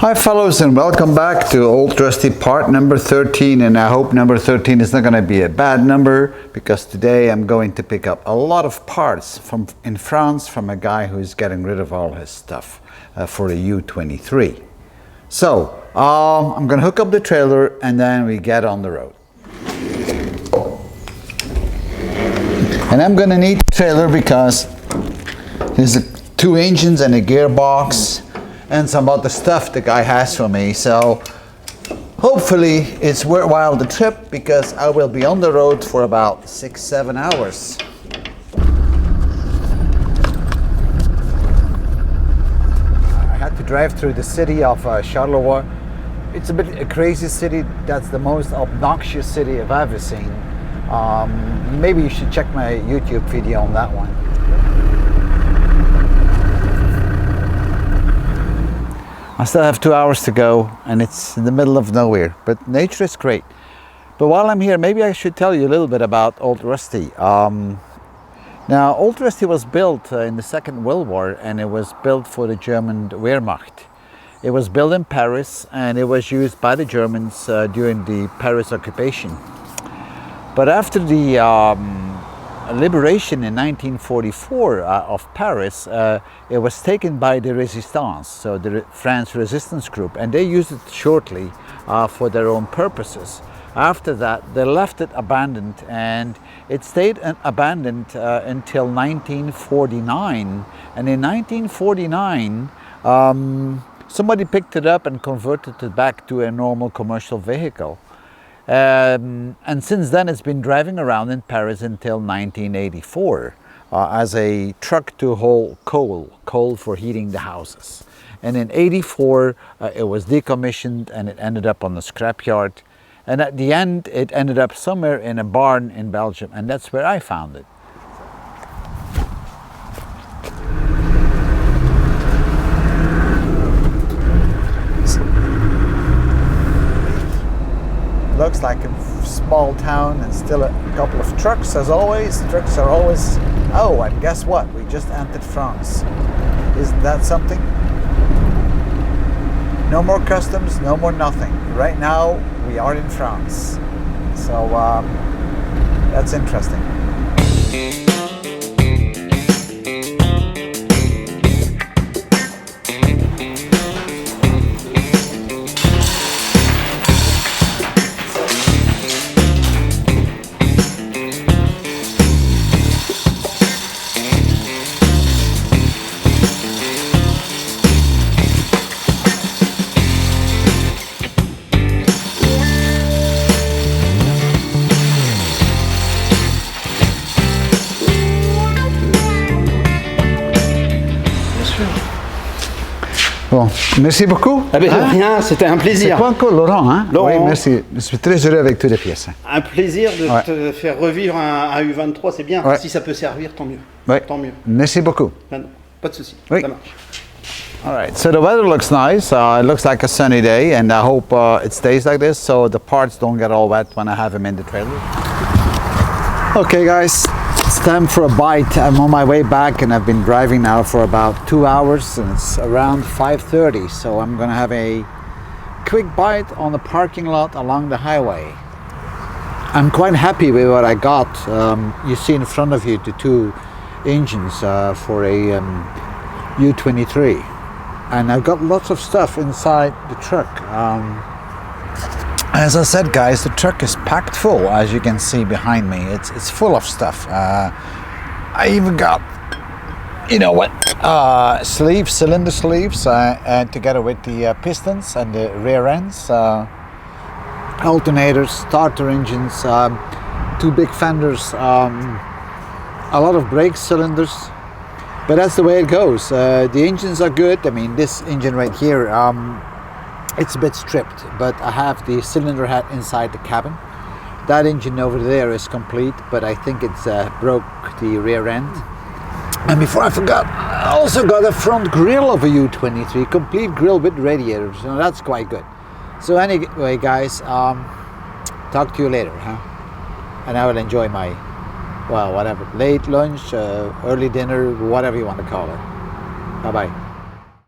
Hi fellows, and welcome back to Old Rusty part number 13, and I hope number 13 is not going to be a bad number, because today I'm going to pick up a lot of parts in France from a guy who's getting rid of all his stuff for a U23. So I'm going to hook up the trailer and then we get on the road. And I'm going to need the trailer because there's two engines and a gearbox and some other stuff the guy has for me, so hopefully it's worthwhile the trip, because I will be on the road for about 6-7 hours. I had to drive through the city of Charleroi. It's a crazy city. That's the most obnoxious city I've ever seen. Maybe you should check my YouTube video on that one. I still have 2 hours to go, and it's in the middle of nowhere, but nature is great. But while I'm here, maybe I should tell you a little bit about Old Rusty. Now, Old Rusty was built in the Second World War, and it was built for the German Wehrmacht. It was built in Paris, and it was used by the Germans during the Paris occupation. But after the liberation in 1944 of Paris, it was taken by the Resistance, so the France resistance group, and they used it shortly for their own purposes. After that, they left it abandoned, and it stayed abandoned until 1949. And in 1949, somebody picked it up and converted it back to a normal commercial vehicle. And since then it's been driving around in Paris until 1984 as a truck to haul coal for heating the houses. And in 84 it was decommissioned and it ended up on the scrapyard. And at the end it ended up somewhere in a barn in Belgium, and that's where I found it. Looks like a small town, and still a couple of trucks as always. Trucks are always... Oh, and guess what? We just entered France. Isn't that something? No more customs, no more nothing. Right now, we are in France. So, that's interesting. Bon, merci beaucoup. Ah ben rien, c'était un plaisir. C'est quoi encore, Laurent, hein? Laurent. Oui, merci. Je suis très heureux avec toutes les pièces. Un plaisir de te faire revivre un U23, c'est bien. Ouais. Si ça peut servir, tant mieux. Ouais. Tant mieux. Merci beaucoup. Non, pas de souci. Oui. Ça marche. All right, so the weather looks nice. It looks like a sunny day, and I hope it stays like this so the parts don't get all wet when I have them in the trailer. Okay guys, it's time for a bite. I'm on my way back, and I've been driving now for about 2 hours, and it's around 5:30, so I'm gonna have a quick bite on the parking lot along the highway. I'm quite happy with what I got. You see in front of you the two engines for a U23, and I've got lots of stuff inside the truck. As I said, guys, the truck is packed full, as you can see behind me. It's full of stuff. I even got, you know what, sleeves, cylinder sleeves, together with the pistons and the rear ends, alternators, starter engines, two big fenders, a lot of brake cylinders. But that's the way it goes. The engines are good. I mean, this engine right here, it's a bit stripped, but I have the cylinder head inside the cabin. That engine over there is complete, but I think it's broke the rear end. And before I forgot, I also got a front grille of a U23, complete grille with radiators, so that's quite good. So anyway, guys, talk to you later, huh? And I will enjoy my, well, whatever, late lunch, early dinner, whatever you want to call it. Bye-bye.